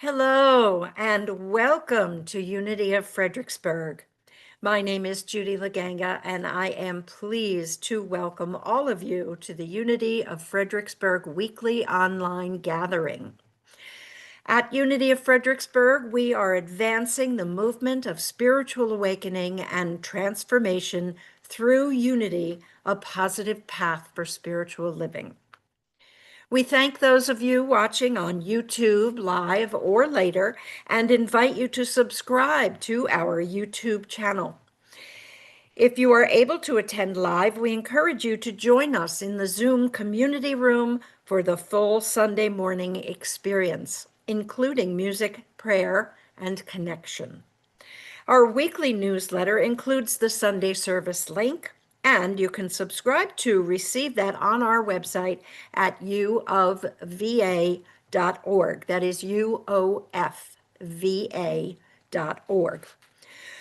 Hello and welcome to Unity of Fredericksburg. My name is Judy Laganga and I am pleased to welcome all of you to the Unity of Fredericksburg weekly online gathering. At Unity of Fredericksburg, we are advancing the movement of spiritual awakening and transformation through unity, a positive path for spiritual living. We thank those of you watching on YouTube live or later and invite you to subscribe to our YouTube channel. If you are able to attend live, we encourage you to join us in the Zoom community room for the full Sunday morning experience, including music, prayer, and connection. Our weekly newsletter includes the Sunday service link, and you can subscribe to receive that on our website at uofva.org. That is uofva.org.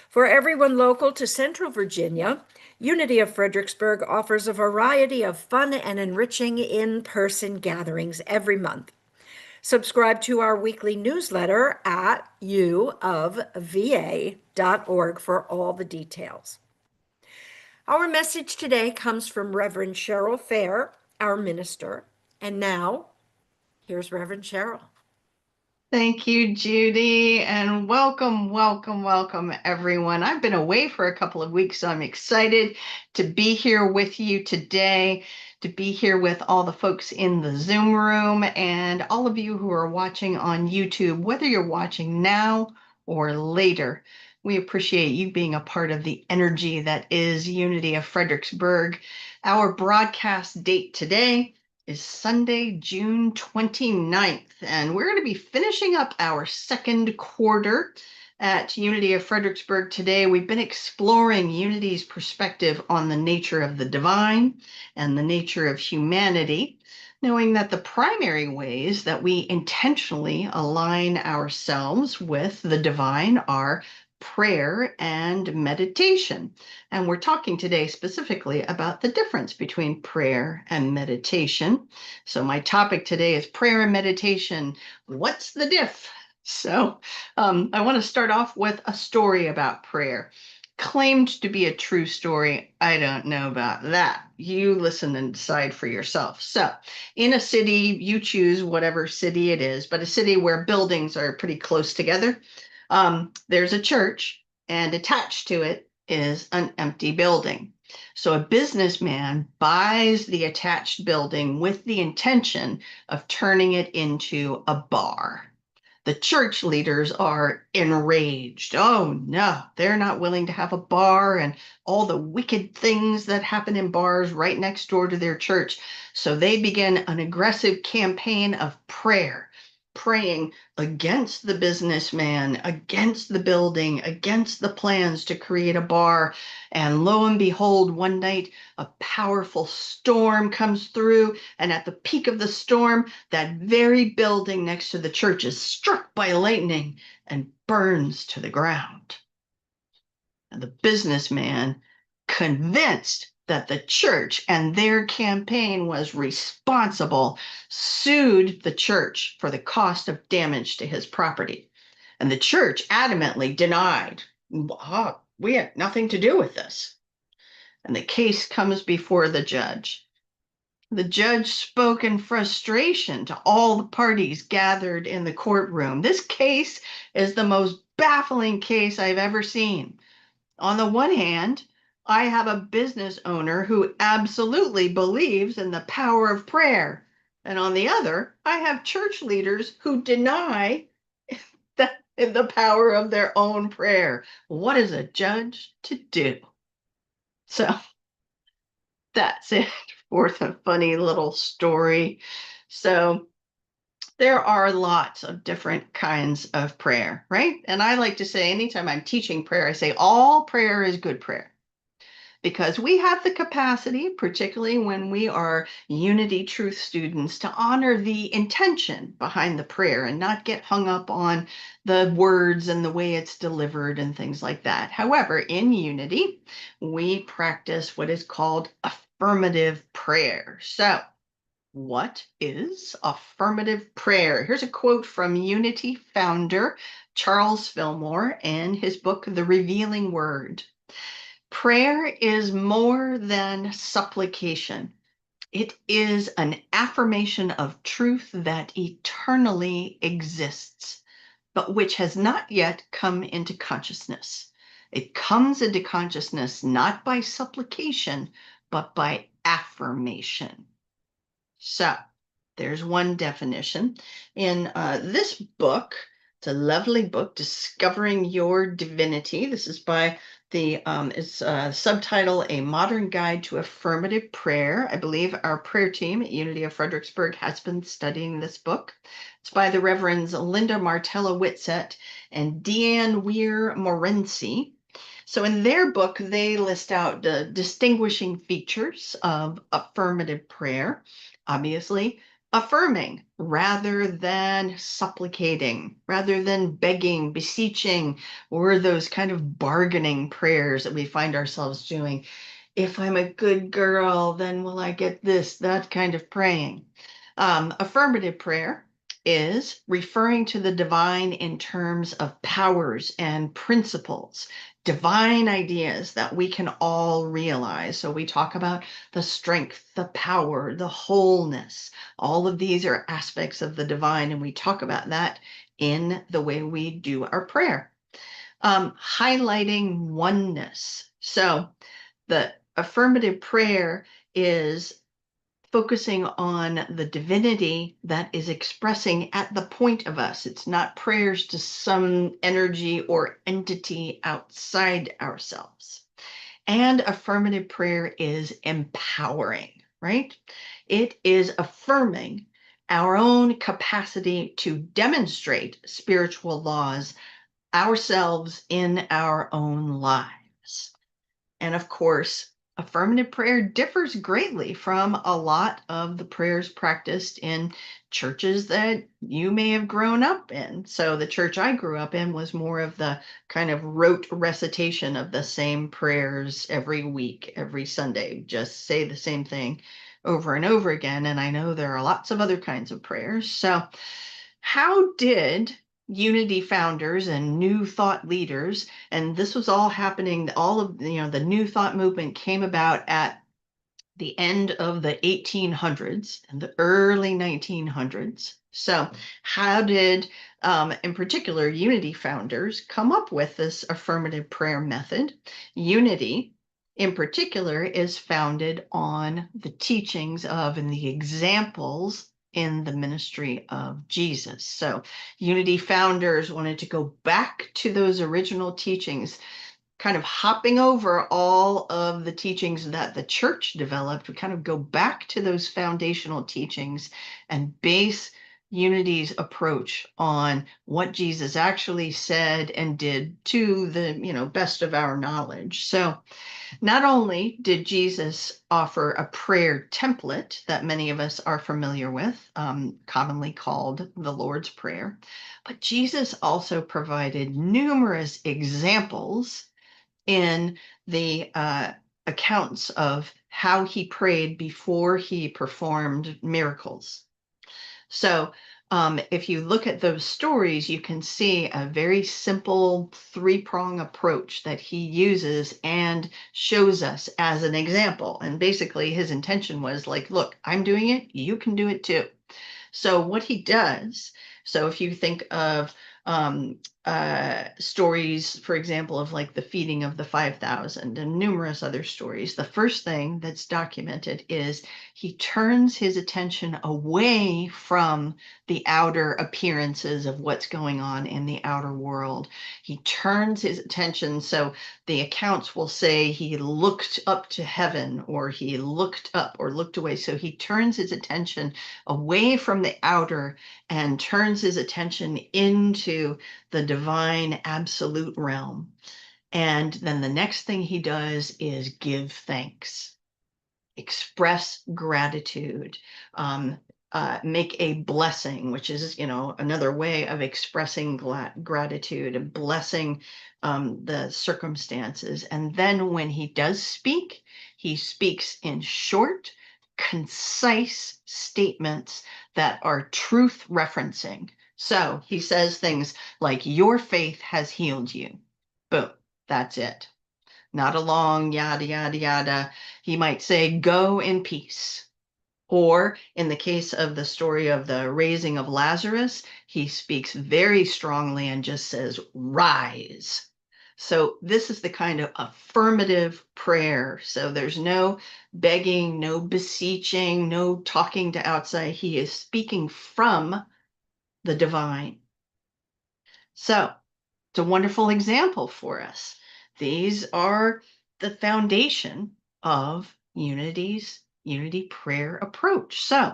For everyone local to Central Virginia, Unity of Fredericksburg offers a variety of fun and enriching in-person gatherings every month. Subscribe to our weekly newsletter at uofva.org for all the details. Our message today comes from Reverend Cheryl Fair, our minister. And now, here's Reverend Cheryl. Thank you, Judy, and welcome, everyone. I've been away for a couple of weeks, so I'm excited to be here with you today, to be here with all the folks in the Zoom room and all of you who are watching on YouTube, whether you're watching now or later. We appreciate you being a part of the energy that is Unity of Fredericksburg. Our broadcast date today is Sunday, June 29th, and we're going to be finishing up our second quarter at Unity of Fredericksburg today. We've been exploring Unity's perspective on the nature of the divine and the nature of humanity, knowing that the primary ways that we intentionally align ourselves with the divine are prayer and meditation. And we're talking today specifically about the difference between prayer and meditation. So my topic today is prayer and meditation. What's the diff? So I want to start off with a story about prayer. Claimed to be a true story. I don't know about that. You listen and decide for yourself. So in a city, you choose whatever city it is, but a city where buildings are pretty close together. There's a church, and attached to it is an empty building. So a businessman buys the attached building with the intention of turning it into a bar. The church leaders are enraged. Oh no, they're not willing to have a bar and all the wicked things that happen in bars right next door to their church. So they begin an aggressive campaign of prayer, praying against the businessman, against the building, against the plans to create a bar. And lo and behold, one night a powerful storm comes through, and at the peak of the storm, that very building next to the church is struck by lightning and burns to the ground. And the businessman, convinced that the church and their campaign was responsible, sued the church for the cost of damage to his property. And the church adamantly denied, we had nothing to do with this. And the case comes before the judge. The judge spoke in frustration to all the parties gathered in the courtroom. This case is the most baffling case I've ever seen. On the one hand, I have a business owner who absolutely believes in the power of prayer. And on the other, I have church leaders who deny that the power of their own prayer. What is a judge to do? So that's it for the funny little story. So there are lots of different kinds of prayer, right? And I like to say, anytime I'm teaching prayer, I say all prayer is good prayer, because we have the capacity, particularly when we are Unity Truth students, to honor the intention behind the prayer and not get hung up on the words and the way it's delivered and things like that. However, in Unity, we practice what is called affirmative prayer. So What is affirmative prayer? Here's a quote from Unity founder Charles Fillmore in his book, The Revealing Word. Prayer is more than supplication. It is an affirmation of truth that eternally exists, but which has not yet come into consciousness. It comes into consciousness not by supplication, but by affirmation. So there's one definition. In this book, it's a lovely book, Discovering Your Divinity. This is by it's subtitle, A Modern Guide to Affirmative Prayer. I believe our prayer team at Unity of Fredericksburg has been studying this book. It's by the Reverends Linda Martella Whitsett and Deanne Weir Morency. So in their book, they list out the distinguishing features of affirmative prayer. Obviously, affirming rather than supplicating, rather than begging, beseeching, or those kind of bargaining prayers that we find ourselves doing. If I'm a good girl, then will I get this, that kind of praying. Affirmative prayer is referring to the divine in terms of powers and principles, divine ideas that we can all realize. So we talk about the strength, the power, the wholeness. All of these are aspects of the divine, and we talk about that in the way we do our prayer. Highlighting oneness. So the affirmative prayer is focusing on the divinity that is expressing at the point of us. It's not prayers to some energy or entity outside ourselves. And affirmative prayer is empowering, right? It is affirming our own capacity to demonstrate spiritual laws ourselves in our own lives. And of course, affirmative prayer differs greatly from a lot of the prayers practiced in churches that you may have grown up in. So the church I grew up in was more of the kind of rote recitation of the same prayers every week, every Sunday, just say the same thing over and over again. And I know there are lots of other kinds of prayers. So how did Unity founders and New Thought leaders, and this was all happening, all of the New Thought movement came about at the end of the 1800s and the early 1900s. So how did, in particular, Unity founders come up with this affirmative prayer method? Unity, in particular, is founded on the teachings of and the examples in the ministry of Jesus. So Unity founders wanted to go back to those original teachings, kind of hopping over all of the teachings that the church developed. We kind of go back to those foundational teachings and base Unity's approach on what Jesus actually said and did to the best of our knowledge. So not only did Jesus offer a prayer template that many of us are familiar with, commonly called the Lord's Prayer, but Jesus also provided numerous examples in the accounts of how he prayed before he performed miracles. So if you look at those stories, you can see a very simple three-prong approach that he uses and shows us as an example. And basically his intention was like, look, I'm doing it, you can do it too. So what he does, so if you think of stories, for example, of like the feeding of the 5,000 and numerous other stories, the first thing that's documented is he turns his attention away from the outer appearances of what's going on in the outer world. He turns his attention, so the accounts will say he looked up to heaven, or he looked up or looked away. So he turns his attention away from the outer and turns his attention into the divine absolute realm. And then the next thing he does is give thanks, express gratitude, make a blessing, which is, another way of expressing gratitude and blessing the circumstances. And then when he does speak, he speaks in short, concise statements that are truth referencing. So he says things like, your faith has healed you. Boom, that's it. Not a long yada, yada, yada. He might say, go in peace. Or in the case of the story of the raising of Lazarus, he speaks very strongly and just says, rise. So this is the kind of affirmative prayer. So there's no begging, no beseeching, no talking to outside. He is speaking from the divine. So it's a wonderful example for us. These are the foundation of Unity prayer approach. So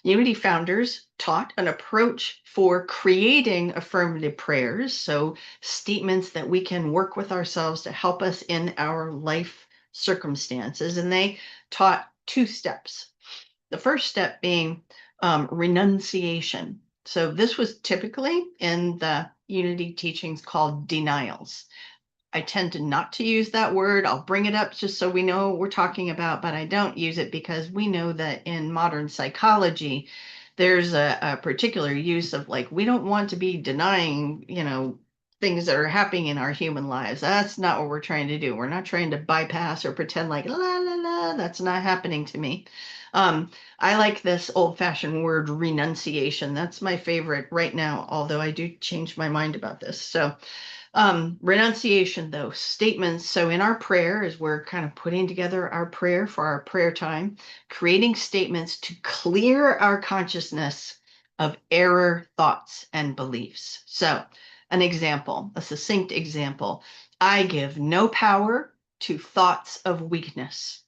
Unity founders taught an approach for creating affirmative prayers. So statements that we can work with ourselves to help us in our life circumstances. And they taught two steps. The first step being renunciation. So this was typically in the Unity teachings called denials. I tend to not to use that word. I'll bring it up just so we know what we're talking about, but I don't use it because we know that in modern psychology, there's a particular use of like, we don't want to be denying, things that are happening in our human lives. That's not what we're trying to do. We're not trying to bypass or pretend like, la, la, la, that's not happening to me. I like this old-fashioned word renunciation. That's my favorite right now, although I do change my mind about this. So renunciation, though, statements. So in our prayer, as we're kind of putting together our prayer for our prayer time, creating statements to clear our consciousness of error thoughts and beliefs. So an example, a succinct example, I give no power to thoughts of weakness.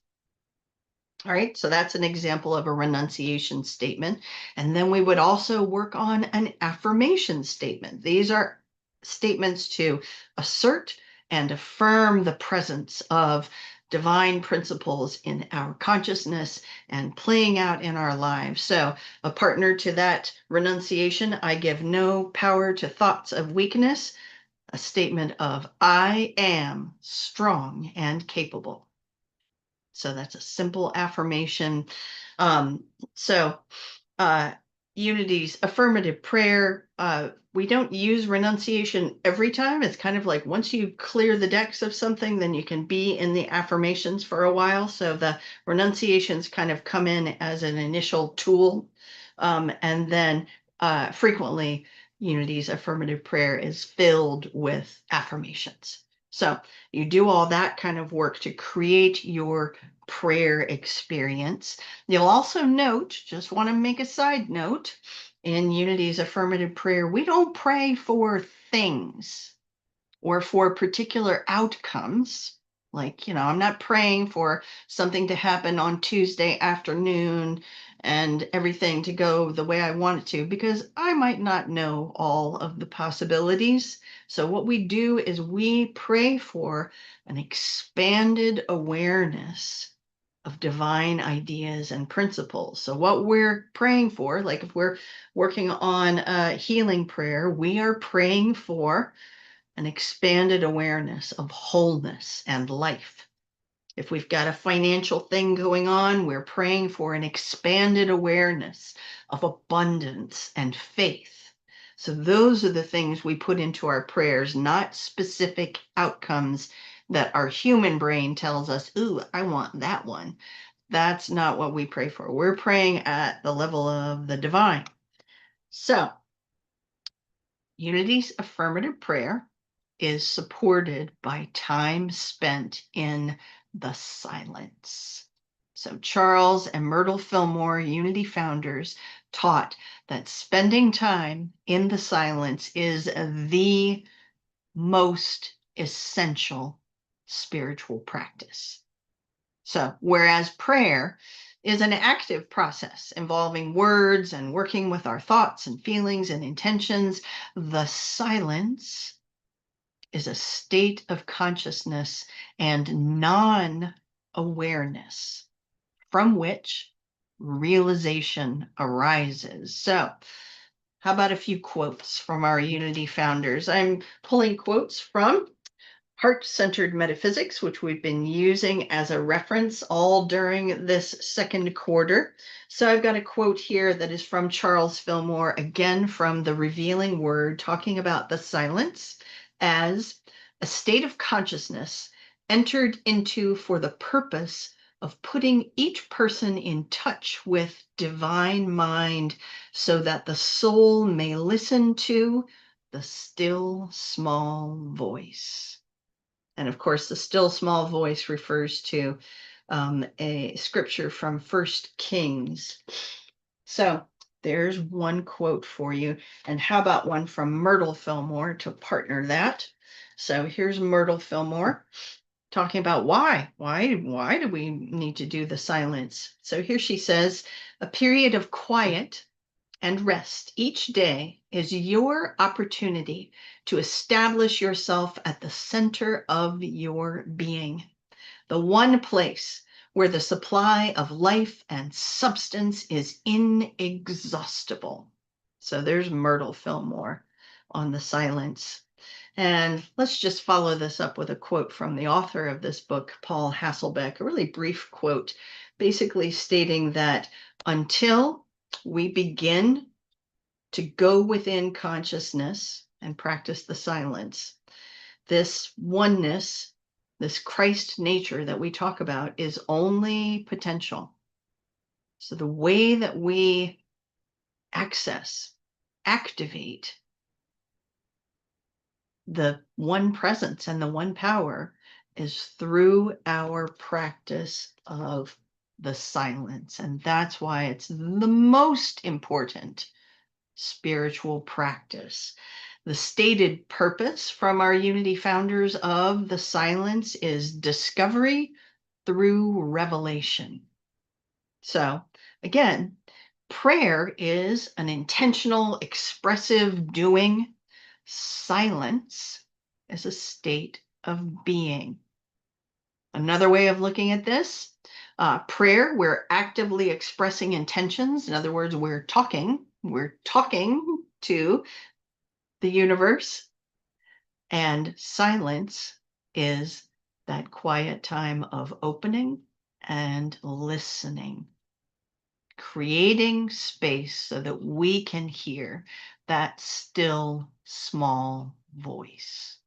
All right, so that's an example of a renunciation statement. And then we would also work on an affirmation statement. These are statements to assert and affirm the presence of divine principles in our consciousness and playing out in our lives. So a partner to that renunciation, I give no power to thoughts of weakness, a statement of I am strong and capable. So that's a simple affirmation. Um, so uh, Unity's affirmative prayer, we don't use renunciation every time. It's kind of like once you clear the decks of something, then you can be in the affirmations for a while. So the renunciations kind of come in as an initial tool. And then frequently, Unity's affirmative prayer is filled with affirmations. So you do all that kind of work to create your prayer experience. You'll also note, just want to make a side note, in Unity's affirmative prayer, we don't pray for things or for particular outcomes. Like, I'm not praying for something to happen on Tuesday afternoon and everything to go the way I want it to, because I might not know all of the possibilities. So what we do is we pray for an expanded awareness of divine ideas and principles. So what we're praying for, like if we're working on a healing prayer, we are praying for an expanded awareness of wholeness and life. If we've got a financial thing going on, we're praying for an expanded awareness of abundance and faith. So those are the things we put into our prayers, not specific outcomes that our human brain tells us, ooh, I want that one. That's not what we pray for. We're praying at the level of the divine. So Unity's affirmative prayer is supported by time spent in the silence. So Charles and Myrtle Fillmore, Unity founders, taught that spending time in the silence is the most essential spiritual practice. So, whereas prayer is an active process involving words and working with our thoughts and feelings and intentions, the silence is a state of consciousness and non-awareness from which realization arises. So, how about a few quotes from our Unity founders? I'm pulling quotes from heart-centered metaphysics, which we've been using as a reference all during this second quarter. So I've got a quote here that is from Charles Fillmore, again from The Revealing Word, talking about the silence as a state of consciousness entered into for the purpose of putting each person in touch with divine mind so that the soul may listen to the still small voice. And of course, the still small voice refers to a scripture from First Kings. So there's one quote for you. And how about one from Myrtle Fillmore to partner that? So here's Myrtle Fillmore talking about why do we need to do the silence? So here she says, a period of quiet and rest each day is your opportunity to establish yourself at the center of your being, the one place where the supply of life and substance is inexhaustible. So there's Myrtle Fillmore on the silence. And let's just follow this up with a quote from the author of this book, Paul Hasselbeck, a really brief quote, basically stating that until we begin to go within consciousness and practice the silence, this oneness, this Christ nature that we talk about is only potential. So the way that we access, activate the one presence and the one power is through our practice of the silence. And that's why it's the most important spiritual practice. The stated purpose from our Unity founders of the silence is discovery through revelation. So again, prayer is an intentional, expressive doing. Silence is a state of being. Another way of looking at this, prayer, we're actively expressing intentions. In other words, we're talking to the universe, and silence is that quiet time of opening and listening, creating space so that we can hear that still small voice.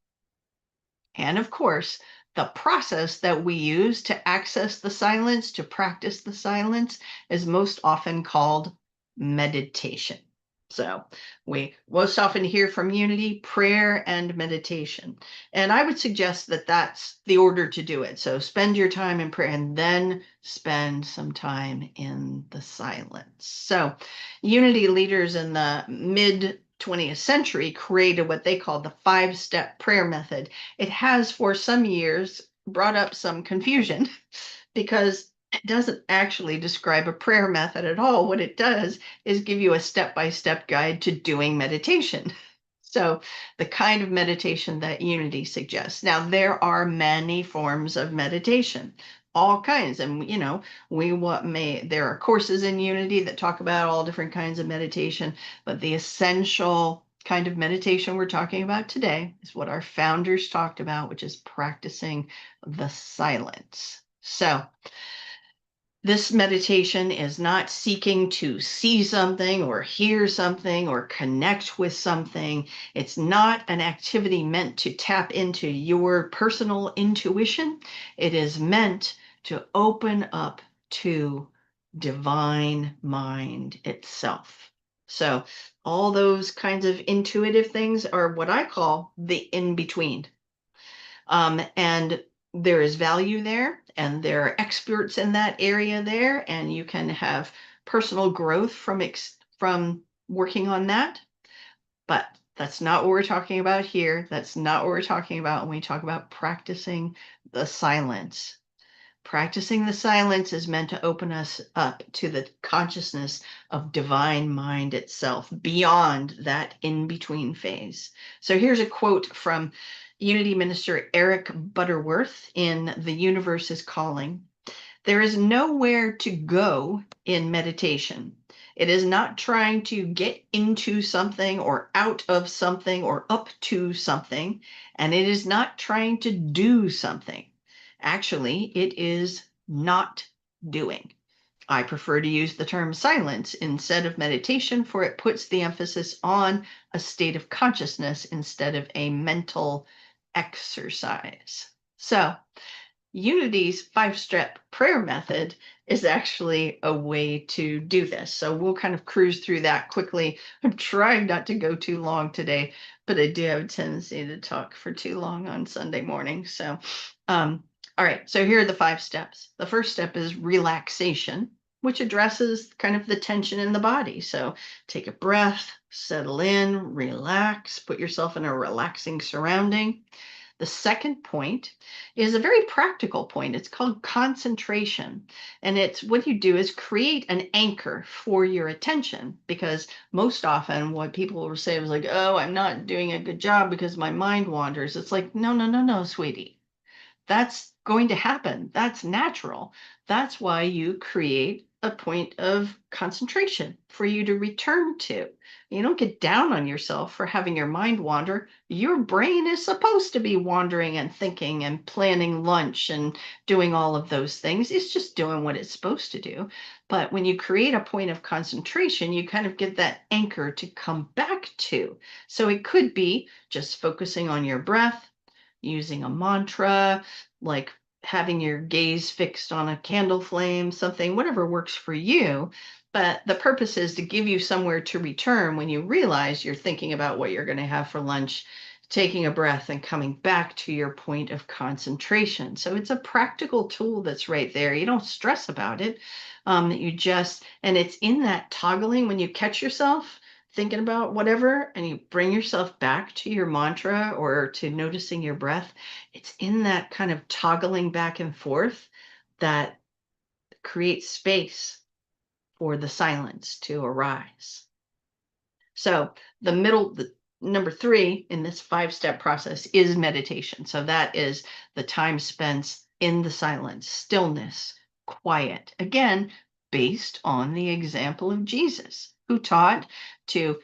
And of course, the process that we use to access the silence, to practice the silence, is most often called meditation. So we most often hear from Unity, prayer and meditation. And I would suggest that that's the order to do it. So spend your time in prayer and then spend some time in the silence. So Unity leaders in the mid 20th century created what they called the 5-step prayer method. It has for some years brought up some confusion because it doesn't actually describe a prayer method at all. What it does is give you a step-by-step guide to doing meditation. So the kind of meditation that Unity suggests. Now, there are many forms of meditation, all kinds. And, there are courses in Unity that talk about all different kinds of meditation, but the essential kind of meditation we're talking about today is what our founders talked about, which is practicing the silence. So this meditation is not seeking to see something or hear something or connect with something. It's not an activity meant to tap into your personal intuition. It is meant to open up to divine mind itself. So all those kinds of intuitive things are what I call the in-between. And there is value there, and there are experts in that area there, and you can have personal growth from working on that. But that's not what we're talking about here. That's not what we're talking about when we talk about practicing the silence. Practicing the silence is meant to open us up to the consciousness of divine mind itself beyond that in-between phase. So here's a quote from Unity Minister Eric Butterworth in The Universe is Calling. There is nowhere to go in meditation It is not trying to get into something or out of something or up to something. And it is not trying to do something. Actually, it is not doing. I prefer to use the term silence instead of meditation, for it puts the emphasis on a state of consciousness instead of a mental exercise. So, Unity's 5-step prayer method is actually a way to do this. So we'll kind of cruise through that quickly. I'm trying not to go too long today, but I do have a tendency to talk for too long on Sunday morning. So, all right, so here are the 5 steps. The first step is relaxation, which addresses kind of the tension in the body. So take a breath, settle in, relax, put yourself in a relaxing surrounding. The second point is a very practical point. It's called concentration. And it's what you do is create an anchor for your attention, because most often what people will say is like, oh, I'm not doing a good job because my mind wanders. It's like, no, no, no, no, sweetie. That's going to happen. That's natural. That's why you create a point of concentration for you to return to. You don't get down on yourself for having your mind wander. Your brain is supposed to be wandering and thinking and planning lunch and doing all of those things. It's just doing what it's supposed to do. But when you create a point of concentration, you kind of get that anchor to come back to. So it could be just focusing on your breath, using a mantra, like having your gaze fixed on a candle flame, something, whatever works for you. But the purpose is to give you somewhere to return when you realize you're thinking about what you're going to have for lunch, taking a breath and coming back to your point of concentration. So it's a practical tool that's right there. You don't stress about it. And it's in that toggling when you catch yourself thinking about whatever and you bring yourself back to your mantra or to noticing your breath, it's in that kind of toggling back and forth that creates space for the silence to arise. So the number 3 in this 5-step process is meditation. So that is the time spent in the silence, stillness, quiet. Again, based on the example of Jesus, who taught to,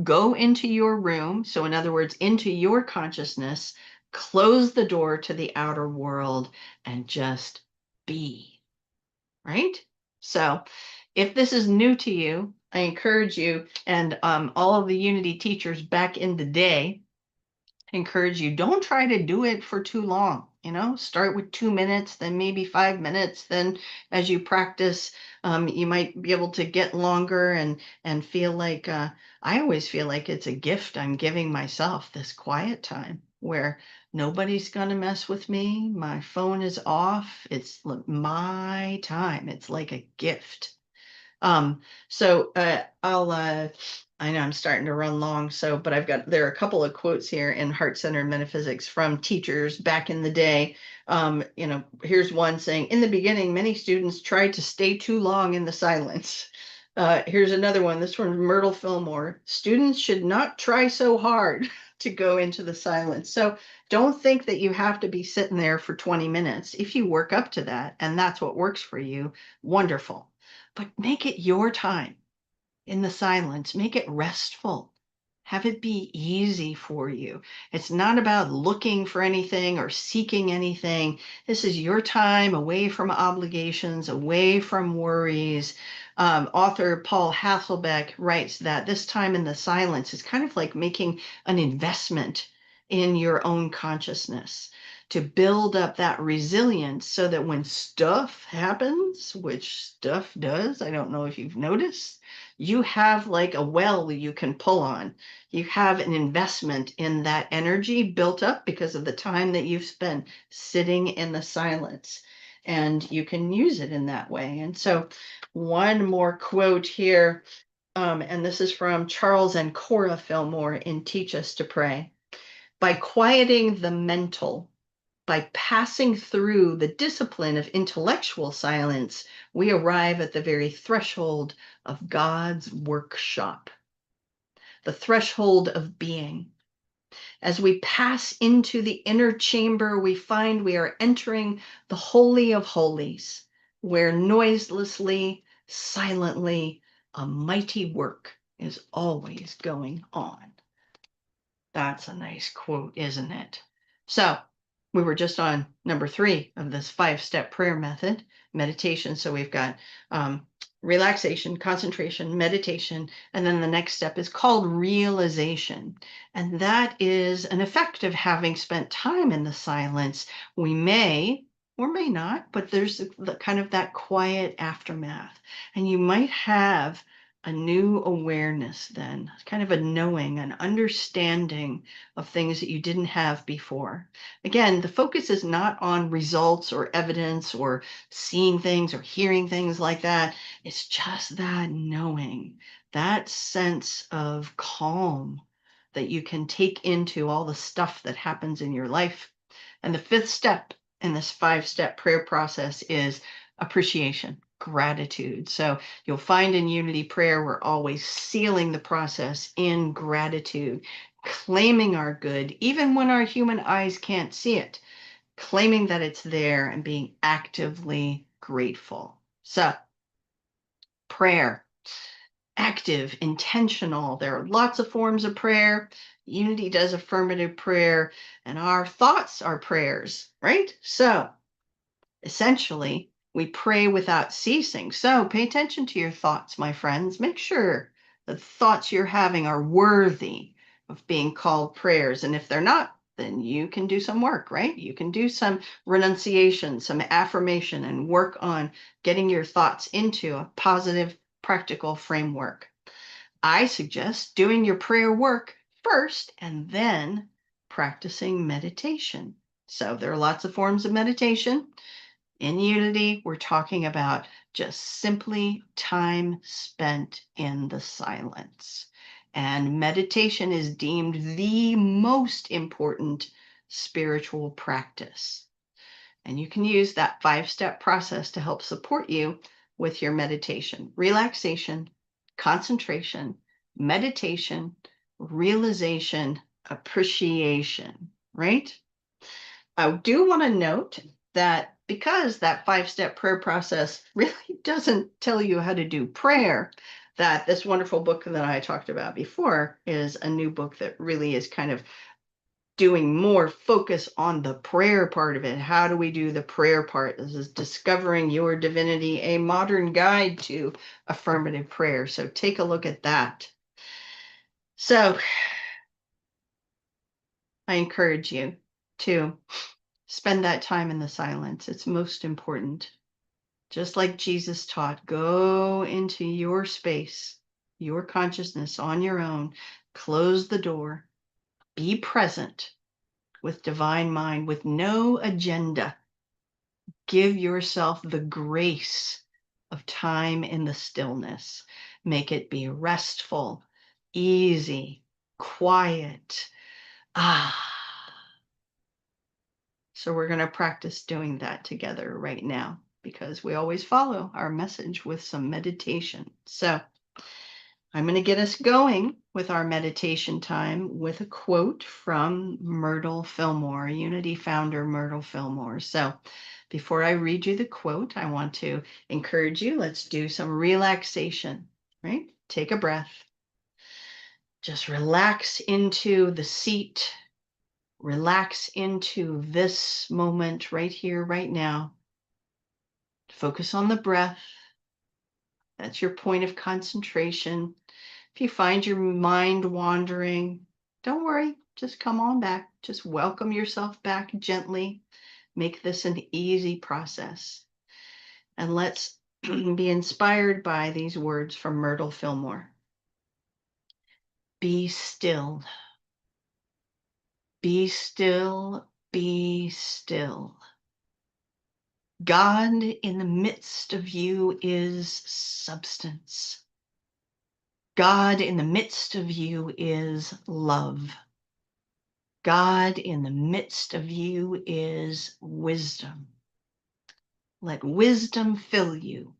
go into your room. So in other words, into your consciousness, close the door to the outer world and just be, right? So if this is new to you, I encourage you, and all of the Unity teachers back in the day encourage you, don't try to do it for too long. Start with 2 minutes, then maybe 5 minutes. Then as you practice, you might be able to get longer and feel like, I always feel like it's a gift I'm giving myself, this quiet time where nobody's going to mess with me. My phone is off. It's my time. It's like a gift. So I know I'm starting to run long, but there are a couple of quotes here in Heart-Centered Metaphysics from teachers back in the day. Here's one saying, in the beginning, many students tried to stay too long in the silence. Here's another one, this from Myrtle Fillmore. Students should not try so hard to go into the silence. So don't think that you have to be sitting there for 20 minutes. If you work up to that and that's what works for you, wonderful. But make it your time in the silence. Make it restful. Have it be easy for you. It's not about looking for anything or seeking anything. This is your time away from obligations, away from worries. Author Paul Hasselbeck writes that this time in the silence is kind of like making an investment in your own consciousness to build up that resilience so that when stuff happens, which stuff does, I don't know if you've noticed, you have like a well you can pull on. You have an investment in that energy built up because of the time that you've spent sitting in the silence. And you can use it in that way. And so one more quote here, and this is from Charles and Cora Fillmore in Teach Us to Pray. By quieting the mental, by passing through the discipline of intellectual silence, we arrive at the very threshold of God's workshop, the threshold of being. As we pass into the inner chamber, we find we are entering the Holy of Holies, where noiselessly, silently, A mighty work is always going on. That's a nice quote, isn't it? So we were just on number 3 of this 5-step prayer method, meditation. So we've got relaxation, concentration, meditation, and then the next step is called realization. And that is an effect of having spent time in the silence. We may or may not, but there's the kind of that quiet aftermath. And you might have a new awareness then, kind of a knowing, an understanding of things that you didn't have before. Again, the focus is not on results or evidence or seeing things or hearing things like that. It's just that knowing, that sense of calm that you can take into all the stuff that happens in your life. And the 5th step in this 5-step prayer process is appreciation, gratitude. So you'll find in Unity Prayer, we're always sealing the process in gratitude, claiming our good, even when our human eyes can't see it, claiming that it's there and being actively grateful. So, prayer, active, intentional. There are lots of forms of prayer. Unity does affirmative prayer, and our thoughts are prayers, right? So, essentially, we pray without ceasing. So pay attention to your thoughts, my friends. Make sure the thoughts you're having are worthy of being called prayers. And if they're not, then you can do some work, right? You can do some renunciation, some affirmation, and work on getting your thoughts into a positive, practical framework. I suggest doing your prayer work first and then practicing meditation. So there are lots of forms of meditation. In Unity, we're talking about just simply time spent in the silence. And meditation is deemed the most important spiritual practice. And you can use that 5-step process to help support you with your meditation, relaxation, concentration, meditation, realization, appreciation, right? I do want to note that because that 5-step prayer process really doesn't tell you how to do prayer, that this wonderful book that I talked about before is a new book that really is kind of doing more focus on the prayer part of it. How do we do the prayer part? This is Discovering Your Divinity, a modern guide to affirmative prayer. So take a look at that. So I encourage you to spend that time in the silence. It's most important. Just like Jesus taught, go into your space, your consciousness on your own, close the door, be present with divine mind, with no agenda. Give yourself the grace of time in the stillness. Make it be restful, easy, quiet. Ah. So we're going to practice doing that together right now because we always follow our message with some meditation. So I'm going to get us going with our meditation time with a quote from Myrtle Fillmore, Unity founder Myrtle Fillmore. So before I read you the quote, I want to encourage you, let's do some relaxation, right? Take a breath. Just relax into the seat. Relax into this moment right here, right now. Focus on the breath. That's your point of concentration. If you find your mind wandering, don't worry, just come on back. Just welcome yourself back gently. Make this an easy process. And let's be inspired by these words from Myrtle Fillmore. Be still. Be still. Be still. God in the midst of you is substance. God in the midst of you is love. God in the midst of you is wisdom. Let wisdom fill you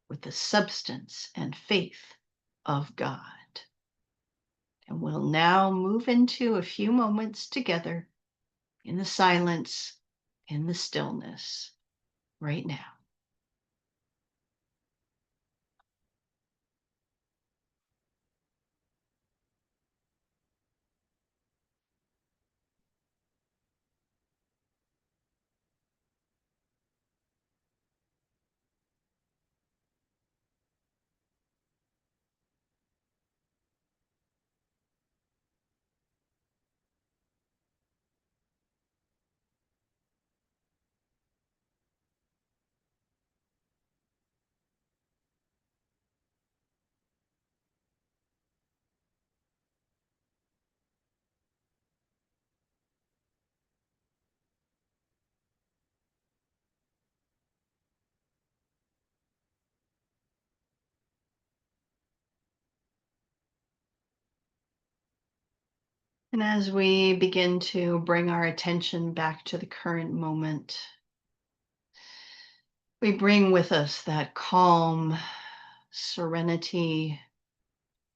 with the substance and faith of God. And we'll now move into a few moments together in the silence, in the stillness, right now. And as we begin to bring our attention back to the current moment, we bring with us that calm, serenity,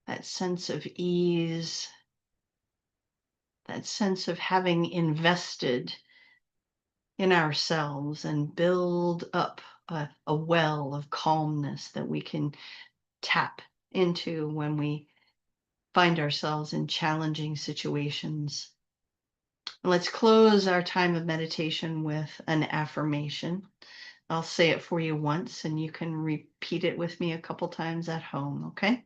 that sense of ease, that sense of having invested in ourselves and build up a well of calmness that we can tap into when we find ourselves in challenging situations. Let's close our time of meditation with an affirmation. I'll say it for you once and you can repeat it with me a couple times at home, okay?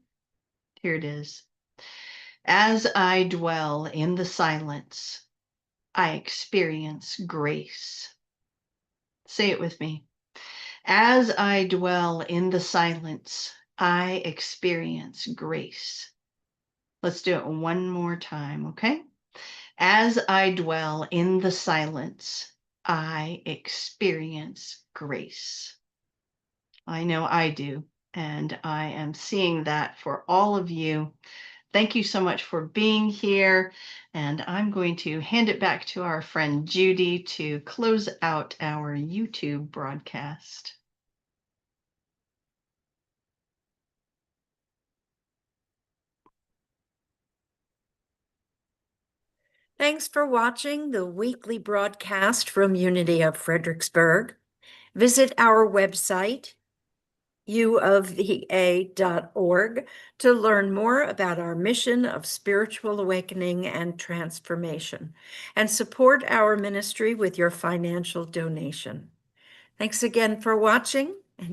Here it is. As I dwell in the silence, I experience grace. Say it with me. As I dwell in the silence, I experience grace. Let's do it one more time, okay? As I dwell in the silence, I experience grace. I know I do, and I am seeing that for all of you. Thank you so much for being here, and I'm going to hand it back to our friend Judy to close out our YouTube broadcast. Thanks for watching the weekly broadcast from Unity of Fredericksburg. Visit our website, uofva.org, to learn more about our mission of spiritual awakening and transformation, and support our ministry with your financial donation. Thanks again for watching.